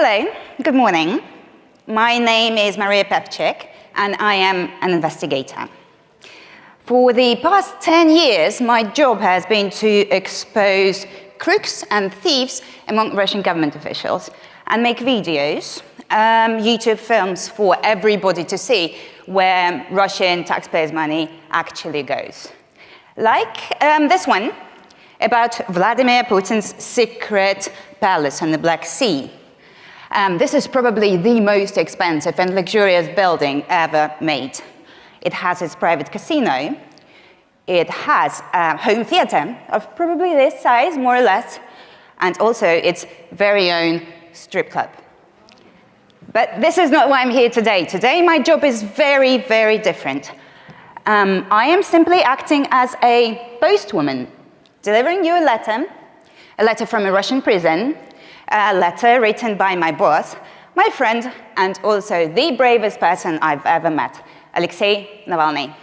Hello, good morning. My name is Maria Pepchik, and I am an investigator. For the past 10 years, my job has been to expose crooks and thieves among Russian government officials and make videos, YouTube films for everybody to see where Russian taxpayers' money actually goes. Like this one about Vladimir Putin's secret palace on the Black Sea. This is probably the most expensive and luxurious building ever made. It has its private casino. It has a home theater of probably this size, more or less, and also its very own strip club. But this is not why I'm here today. Today, my job is very, very different. I am simply acting as a postwoman, delivering you a letter from a Russian prison, a letter written by my boss, my friend, and also the bravest person I've ever met, Alexei Navalny.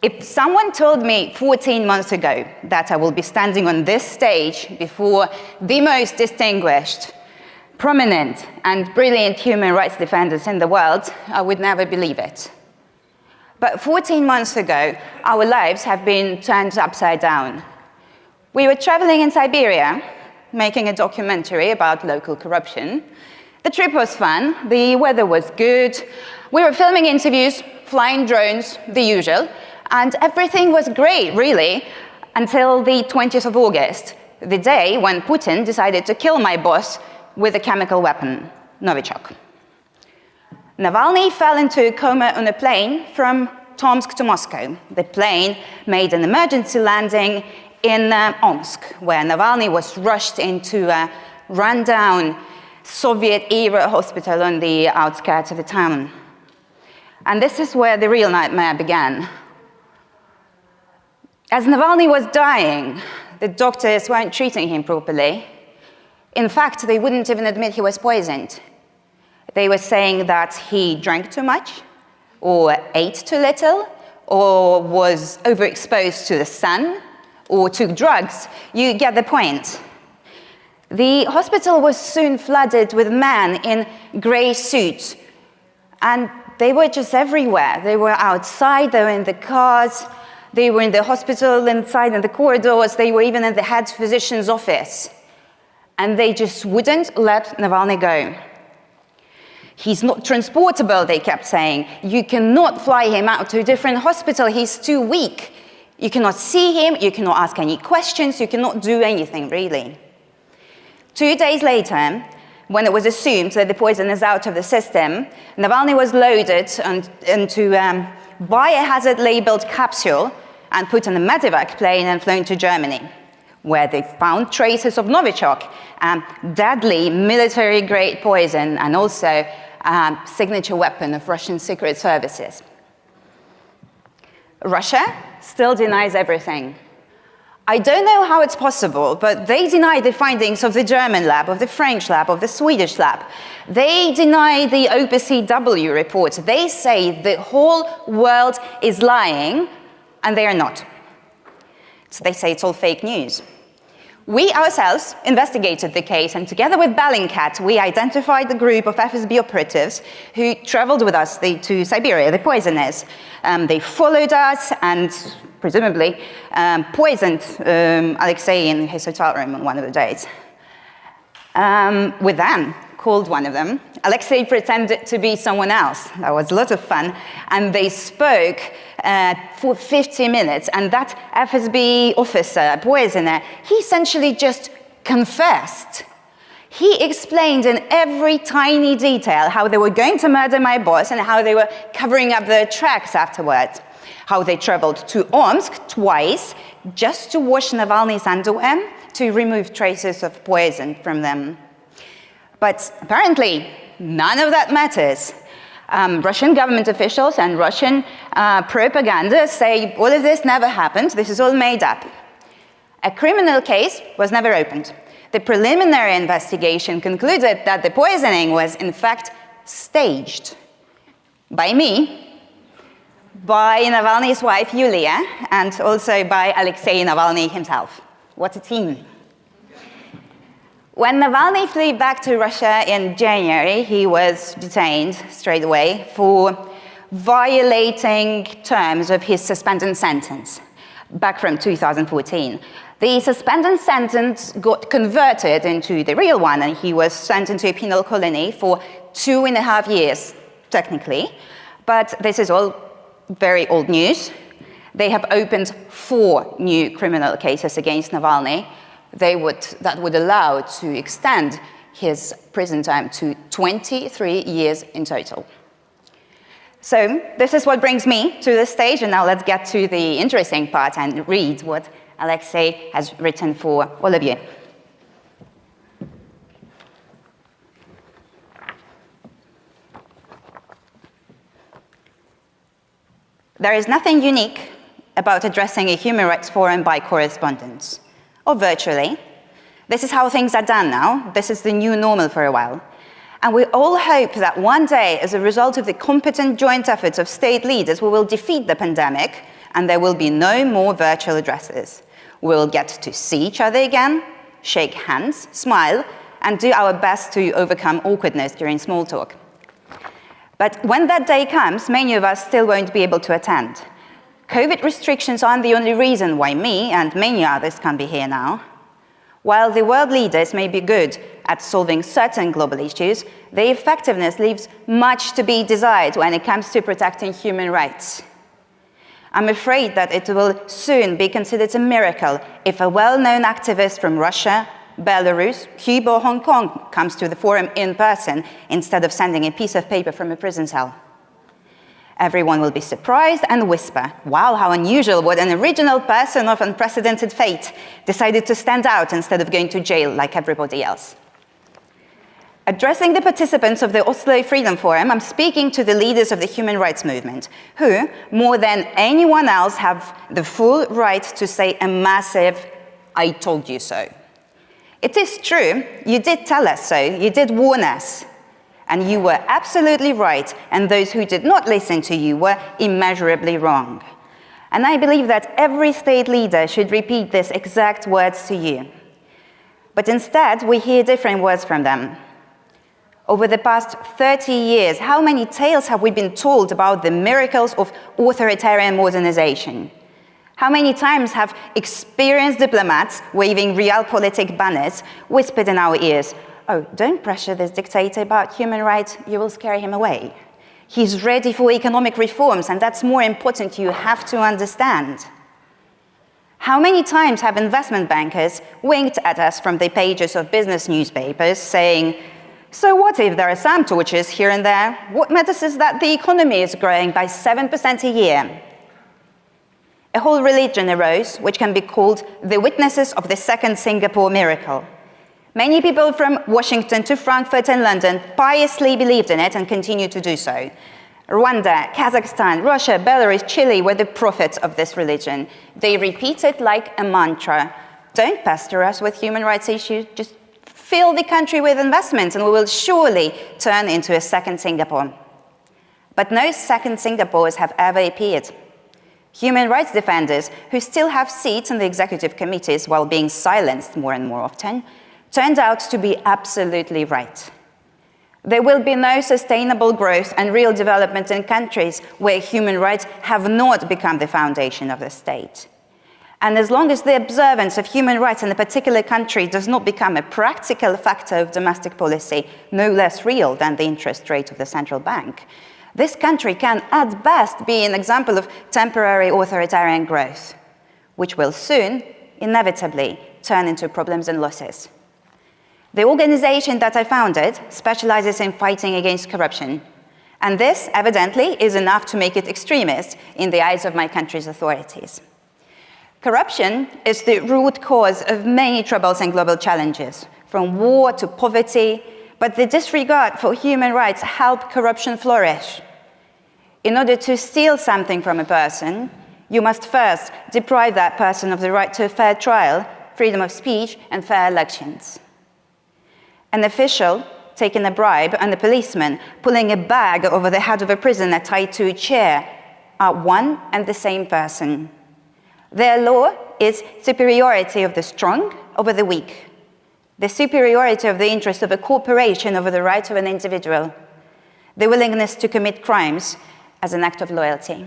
If someone told me 14 months ago that I will be standing on this stage before the most distinguished, prominent, and brilliant human rights defenders in the world, I would never believe it. But 14 months ago, our lives have been turned upside down. We were traveling in Siberia, making a documentary about local corruption. The trip was fun, the weather was good, we were filming interviews, flying drones, the usual, and everything was great, really, until the 20th of August, the day when Putin decided to kill my boss with a chemical weapon, Novichok. Navalny fell into a coma on a plane from Tomsk to Moscow. The plane made an emergency landing in Omsk, where Navalny was rushed into a rundown Soviet-era hospital on the outskirts of the town. And this is where the real nightmare began. As Navalny was dying, the doctors weren't treating him properly. In fact, they wouldn't even admit he was poisoned. They were saying that he drank too much, or ate too little, or was overexposed to the sun, or took drugs. You get the point. The hospital was soon flooded with men in grey suits, and they were just everywhere. They were outside, they were in the cars, they were in the hospital inside in the corridors, they were even in the head physician's office. And they just wouldn't let Navalny go. He's not transportable, they kept saying. You cannot fly him out to a different hospital, he's too weak. You cannot see him, you cannot ask any questions, you cannot do anything, really. 2 days later, when it was assumed that the poison is out of the system, Navalny was loaded into a biohazard-labeled capsule and put on a medevac plane and flown to Germany, where they found traces of Novichok, deadly military-grade poison, and also a signature weapon of Russian secret services. Russia still denies everything. I don't know how it's possible, but they deny the findings of the German lab, of the French lab, of the Swedish lab. They deny the OPCW report. They say the whole world is lying, and they are not. So they say it's all fake news. We ourselves investigated the case, and together with Bellingcat, we identified the group of FSB operatives who traveled with us to Siberia, the poisoners. They followed us and presumably poisoned Alexei in his hotel room on one of the days. We then called one of them. Alexei pretended to be someone else. That was a lot of fun. And they spoke for 50 minutes. And that FSB officer, poisoner, he essentially just confessed. He explained in every tiny detail how they were going to murder my boss and how they were covering up their tracks afterwards. How they traveled to Omsk twice just to wash Navalny's underwear to remove traces of poison from them. But apparently, none of that matters. Russian government officials and Russian propaganda say all of this never happened, this is all made up. A criminal case was never opened. The preliminary investigation concluded that the poisoning was in fact staged by me, by Navalny's wife Yulia, and also by Alexei Navalny himself. What a team. When Navalny flew back to Russia in January, he was detained straight away for violating terms of his suspended sentence back from 2014. The suspended sentence got converted into the real one, and he was sent into a penal colony for 2.5 years, technically. But this is all very old news. They have opened 4 new criminal cases against Navalny. That would allow to extend his prison term to 23 years in total. So this is what brings me to the stage, and now let's get to the interesting part and read what Alexei has written for all of you. There is nothing unique about addressing a human rights forum by correspondence, or virtually. This is how things are done now. This is the new normal for a while. And we all hope that one day, as a result of the competent joint efforts of state leaders, we will defeat the pandemic and there will be no more virtual addresses. We'll get to see each other again, shake hands, smile, and do our best to overcome awkwardness during small talk. But when that day comes, many of us still won't be able to attend. COVID restrictions aren't the only reason why me and many others can't be here now. While the world leaders may be good at solving certain global issues, their effectiveness leaves much to be desired when it comes to protecting human rights. I'm afraid that it will soon be considered a miracle if a well-known activist from Russia, Belarus, Cuba, or Hong Kong comes to the forum in person instead of sending a piece of paper from a prison cell. Everyone will be surprised and whisper, wow, how unusual, what an original person of unprecedented fate decided to stand out instead of going to jail like everybody else. Addressing the participants of the Oslo Freedom Forum, I'm speaking to the leaders of the human rights movement, who, more than anyone else, have the full right to say a massive, I told you so. It is true, you did tell us so, you did warn us. And you were absolutely right, and those who did not listen to you were immeasurably wrong. And I believe that every state leader should repeat these exact words to you. But instead, we hear different words from them. Over the past 30 years, how many tales have we been told about the miracles of authoritarian modernization? How many times have experienced diplomats waving realpolitik banners whispered in our ears, oh, don't pressure this dictator about human rights, you will scare him away. He's ready for economic reforms, and that's more important, you have to understand. How many times have investment bankers winked at us from the pages of business newspapers saying, so what if there are some tortures here and there? What matters is that the economy is growing by 7% a year. A whole religion arose, which can be called the witnesses of the second Singapore miracle. Many people from Washington to Frankfurt and London piously believed in it and continue to do so. Rwanda, Kazakhstan, Russia, Belarus, Chile were the prophets of this religion. They repeat it like a mantra. Don't pester us with human rights issues, just fill the country with investments and we will surely turn into a second Singapore. But no second Singapores have ever appeared. Human rights defenders, who still have seats in the executive committees while being silenced more and more often, turned out to be absolutely right. There will be no sustainable growth and real development in countries where human rights have not become the foundation of the state. And as long as the observance of human rights in a particular country does not become a practical factor of domestic policy, no less real than the interest rate of the central bank, this country can, at best, be an example of temporary authoritarian growth, which will soon, inevitably, turn into problems and losses. The organization that I founded specializes in fighting against corruption, and this, evidently, is enough to make it extremist in the eyes of my country's authorities. Corruption is the root cause of many troubles and global challenges, from war to poverty, but the disregard for human rights help corruption flourish. In order to steal something from a person, you must first deprive that person of the right to a fair trial, freedom of speech, and fair elections. An official taking a bribe and a policeman pulling a bag over the head of a prisoner tied to a chair are one and the same person. Their law is superiority of the strong over the weak. the superiority of the interest of a corporation over the rights of an individual, the willingness to commit crimes as an act of loyalty.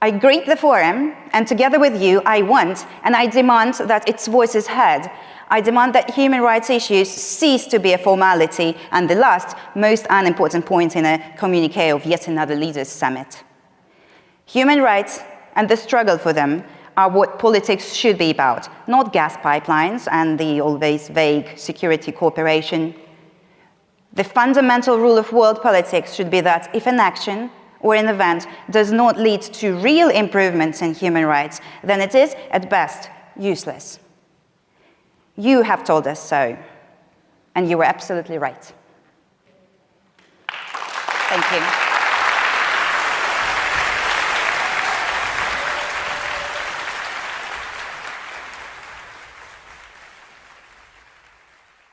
I greet the forum, and together with you, I want and I demand that its voice is heard. I demand that human rights issues cease to be a formality and the last, most unimportant point in a communiqué of yet another leaders' summit. Human rights and the struggle for them are what politics should be about, not gas pipelines and the always vague security cooperation. The fundamental rule of world politics should be that if an action or an event does not lead to real improvements in human rights, then it is, at best, useless. You have told us so, and you were absolutely right. Thank you.